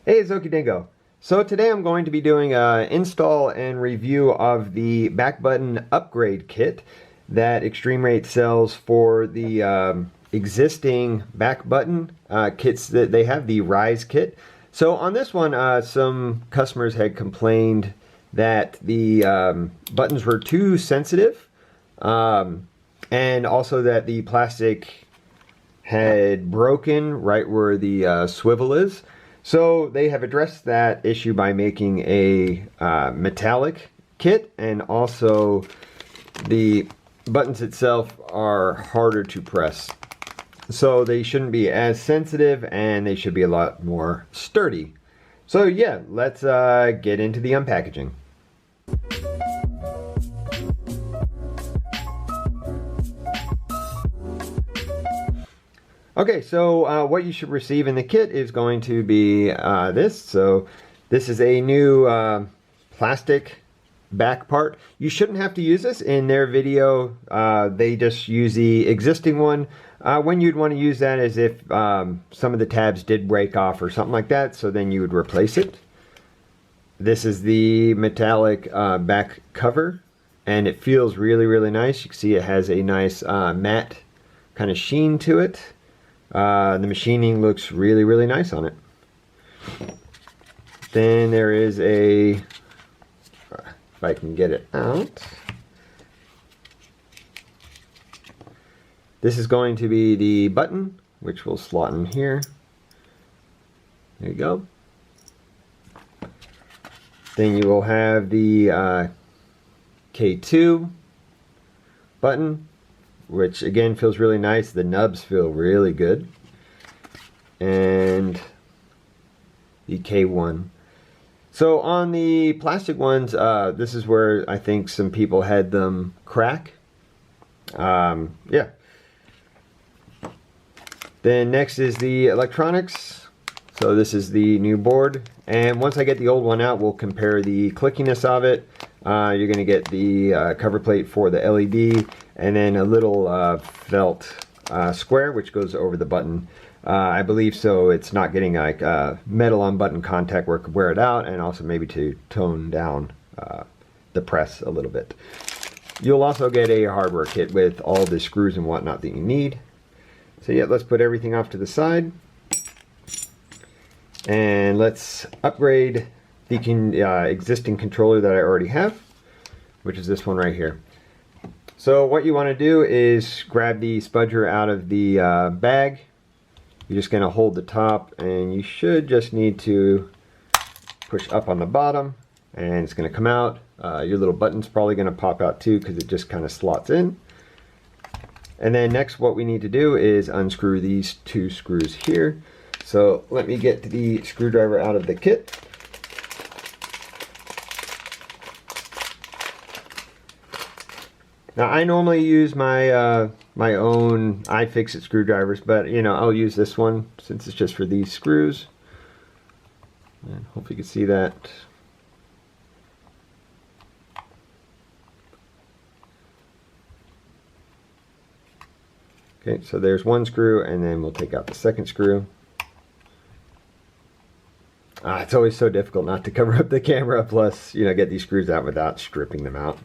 Hey, it's Okie Dingo. So today I'm going to be doing an install and review of the back button upgrade kit that eXtremeRate sells for the existing back button kits that they have, the Rise kit. So on this one, some customers had complained that the buttons were too sensitive, and also that the plastic had broken right where the swivel is. So they have addressed that issue by making a metallic kit, and also the buttons itself are harder to press. So they shouldn't be as sensitive and they should be a lot more sturdy. So yeah, let's get into the unpackaging. Okay, so what you should receive in the kit is going to be this. So this is a new plastic back part. You shouldn't have to use this. In their video, they just use the existing one. When you'd want to use that is if some of the tabs did break off or something like that, so then you would replace it. This is the metallic back cover, and it feels really, really nice. You can see it has a nice matte kind of sheen to it. The machining looks really, really nice on it. Then there is a, if I can get it out, this is going to be the button, which will slot in here. There you go. Then you will have the K2 button, which again feels really nice. The nubs feel really good. And the K1. So on the plastic ones, this is where I think some people had them crack. Yeah. Then next is the electronics. So this is the new board. And once I get the old one out, we'll compare the clickiness of it. You're going to get the cover plate for the LED, and then a little felt square which goes over the button. I believe so it's not getting like metal on button contact where it could wear it out, and also maybe to tone down the press a little bit. You'll also get a hardware kit with all the screws and whatnot that you need. So yeah, let's put everything off to the side. And let's upgrade the existing controller that I already have, which is this one right here. So what you want to do is grab the spudger out of the bag. You're just going to hold the top, and you should just need to push up on the bottom, and it's going to come out. Your little button's probably going to pop out too, because it just kind of slots in. And then next what we need to do is unscrew these two screws here. So let me get the screwdriver out of the kit. Now I normally use my my own iFixit screwdrivers, but you know, I'll use this one since it's just for these screws. And hopefully you can see that. Okay, so there's one screw, and then we'll take out the second screw. It's always so difficult not to cover up the camera, plus, you know, get these screws out without stripping them out.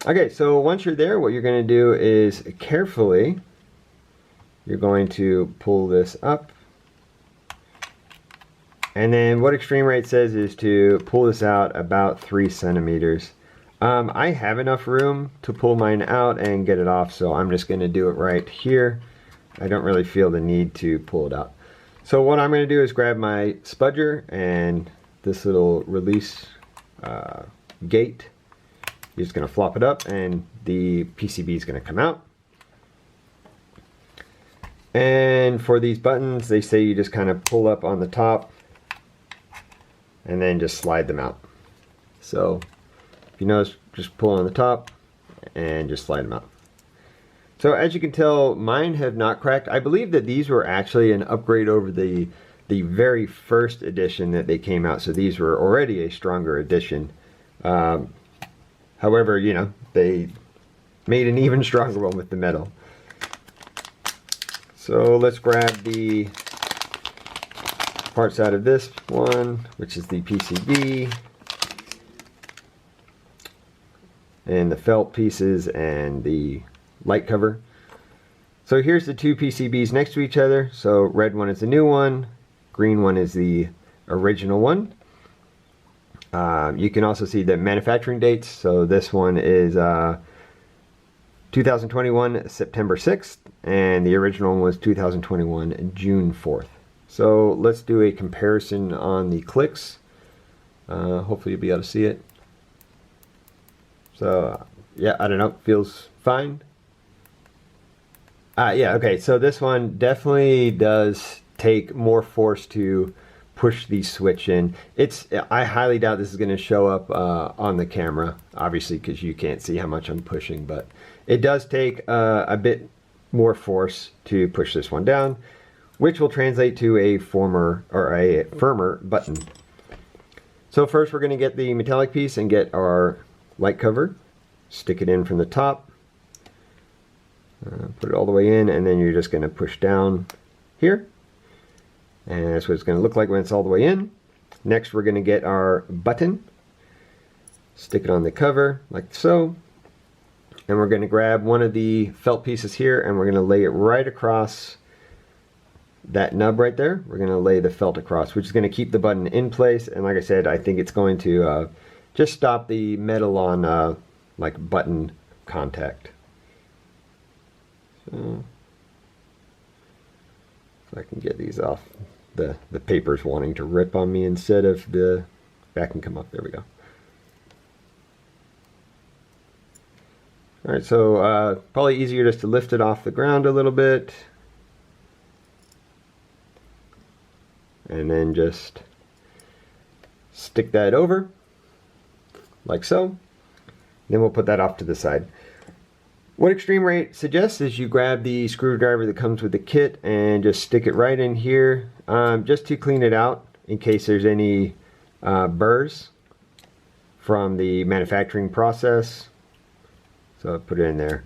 Okay, so once you're there, what you're going to do is carefully, you're going to pull this up. And then what eXtremeRate says is to pull this out about 3 centimeters. I have enough room to pull mine out and get it off, so I'm just going to do it right here. I don't really feel the need to pull it out. So what I'm going to do is grab my spudger and this little release gate. You're just going to flop it up, and the PCB is going to come out. And for these buttons, they say you just kind of pull up on the top and then just slide them out. So if you notice, just pull on the top and just slide them out. So as you can tell, mine have not cracked. I believe that these were actually an upgrade over the very first edition that they came out. So these were already a stronger edition. However, you know, they made an even stronger one with the metal. So let's grab the parts out of this one, which is the PCB, and the felt pieces and the light cover. So here's the two PCBs next to each other. So red one is the new one, green one is the original one. You can also see the manufacturing dates. So this one is 2021 September 6th, and the original one was 2021 June 4th. So let's do a comparison on the clicks. Hopefully you'll be able to see it. So yeah, I don't know, feels fine. Yeah, okay, so this one definitely does take more force to push the switch in. I highly doubt this is going to show up on the camera, obviously, because you can't see how much I'm pushing, but it does take a bit more force to push this one down, which will translate to a firmer button. So first we're going to get the metallic piece and get our light cover, stick it in from the top, put it all the way in, and then you're just going to push down here, and that's what it's going to look like when it's all the way in. Next we're going to get our button, stick it on the cover like so, and we're going to grab one of the felt pieces here and we're going to lay it right across that nub right there. We're going to lay the felt across, which is going to keep the button in place, and like I said, I think it's going to just stop the metal on like button contact. So if I can get these off, the paper's wanting to rip on me instead of the back and come up. There we go. Alright, so probably easier just to lift it off the ground a little bit. And then just stick that over, like so. Then we'll put that off to the side. What eXtremeRate suggests is you grab the screwdriver that comes with the kit and just stick it right in here, just to clean it out in case there's any burrs from the manufacturing process. So I'll put it in there,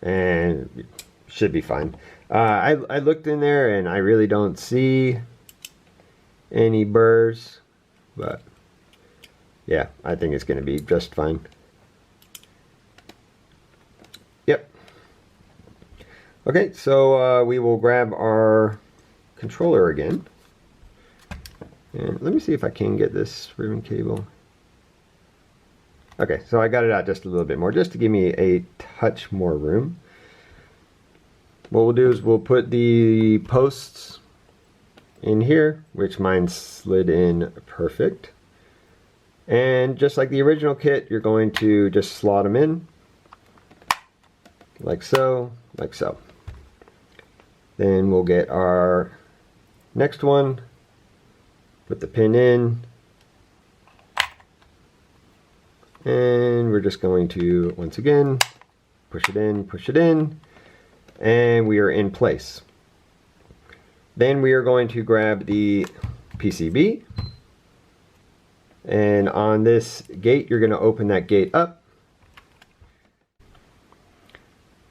and it should be fine. I looked in there and I really don't see any burrs, but yeah, I think it's going to be just fine. Yep. Okay, so we will grab our controller again. And let me see if I can get this ribbon cable. Okay, so I got it out just a little bit more, just to give me a touch more room. What we'll do is we'll put the posts in here, which mine slid in perfect. And just like the original kit, you're going to just slot them in, like so, like so. Then we'll get our next one, put the pin in, and we're just going to, once again, push it in, and we are in place. Then we are going to grab the PCB, and on this gate, you're going to open that gate up.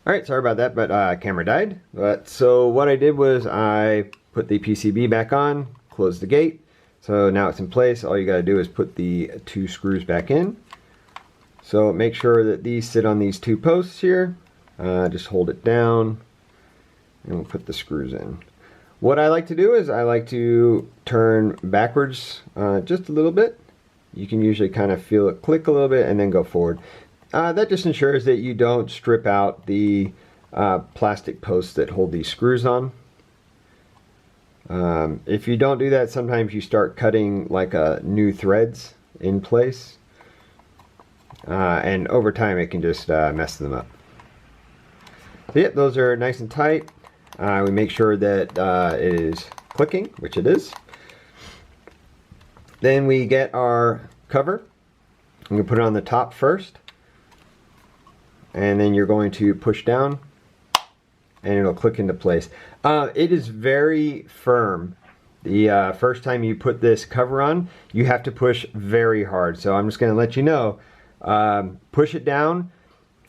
Alright, sorry about that, but camera died. So what I did was I put the PCB back on, closed the gate, so now it's in place. All you got to do is put the two screws back in. So make sure that these sit on these two posts here. Just hold it down, and we'll put the screws in. What I like to do is I like to turn backwards just a little bit. You can usually kind of feel it click a little bit and then go forward. That just ensures that you don't strip out the plastic posts that hold these screws on. If you don't do that, sometimes you start cutting like new threads in place. And over time it can just mess them up. So yep, those are nice and tight. We make sure that it is clicking, which it is. Then we get our cover. I'm going to put it on the top first. And then you're going to push down and it'll click into place. It is very firm. The first time you put this cover on, you have to push very hard. So I'm just going to let you know, push it down,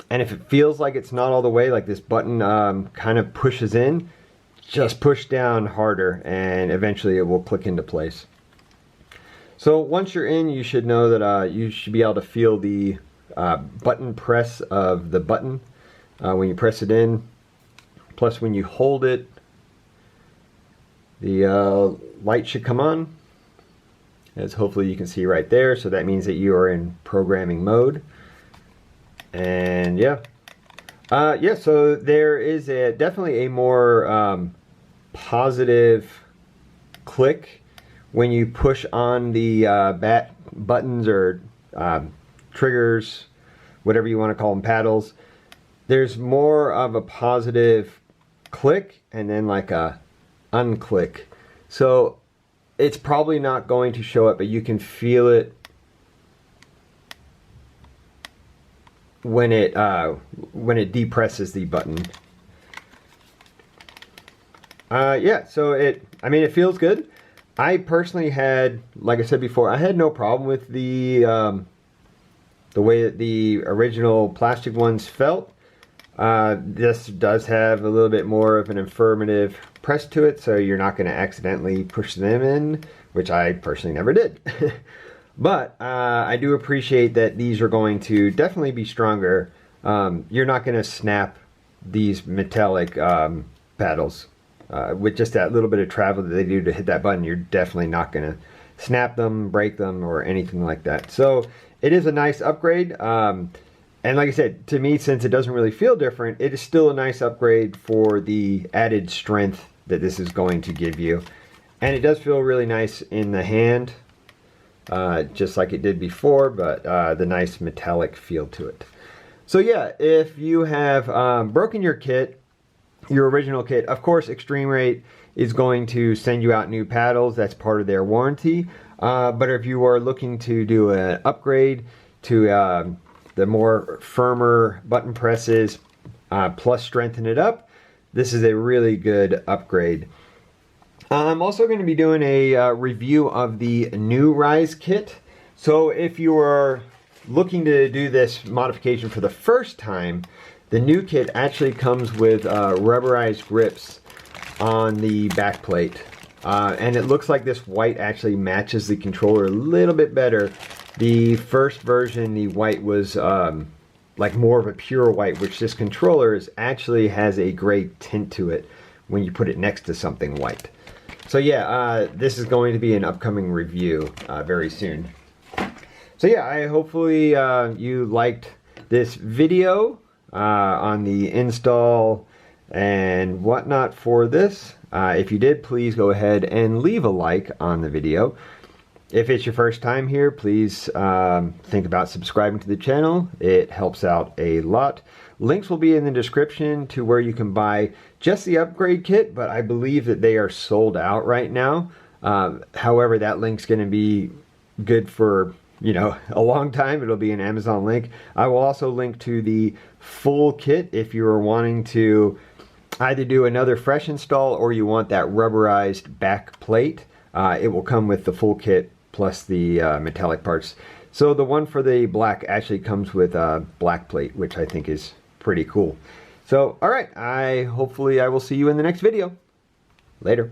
and if it feels like it's not all the way, like this button kind of pushes in, just push down harder and eventually it will click into place. So once you're in, you should know that you should be able to feel the button press of the button when you press it in. Plus when you hold it, the light should come on, as hopefully you can see right there. So that means that you are in programming mode. And yeah, so there is definitely a more positive click when you push on the buttons or triggers, whatever you want to call them, paddles. There's more of a positive click and then like a unclick. So it's probably not going to show up, but you can feel it when it depresses the button. Yeah, so it feels good. I personally had, like I said before, I had no problem with the way that the original plastic ones felt. This does have a little bit more of an affirmative press to it, so you're not going to accidentally push them in, which I personally never did. But I do appreciate that these are going to definitely be stronger. You're not going to snap these metallic paddles. With just that little bit of travel that they do to hit that button, you're definitely not going to snap them, break them, or anything like that. So it is a nice upgrade. And like I said, to me, since it doesn't really feel different, it is still a nice upgrade for the added strength that this is going to give you. And it does feel really nice in the hand, just like it did before, but the nice metallic feel to it. So yeah, if you have broken your kit, your original kit, of course eXtremeRate is going to send you out new paddles. That's part of their warranty. But if you are looking to do an upgrade to the more firmer button presses plus strengthen it up, this is a really good upgrade. I'm also going to be doing a review of the new Rise kit. So if you are looking to do this modification for the first time, the new kit actually comes with rubberized grips on the back plate. And it looks like this white actually matches the controller a little bit better. The first version, the white was like more of a pure white, which this controller actually has a gray tint to it when you put it next to something white. So yeah, this is going to be an upcoming review very soon. So yeah, hopefully you liked this video on the install and whatnot for this. If you did, please go ahead and leave a like on the video. If it's your first time here, please think about subscribing to the channel. It helps out a lot. Links will be in the description to where you can buy just the upgrade kit, but I believe that they are sold out right now. However, that link's going to be good for, you know, a long time. It'll be an Amazon link. I will also link to the full kit if you are wanting to either do another fresh install or you want that rubberized back plate. It will come with the full kit plus the metallic parts. So the one for the black actually comes with a black plate, which I think is pretty cool. So, alright, hopefully I will see you in the next video. Later.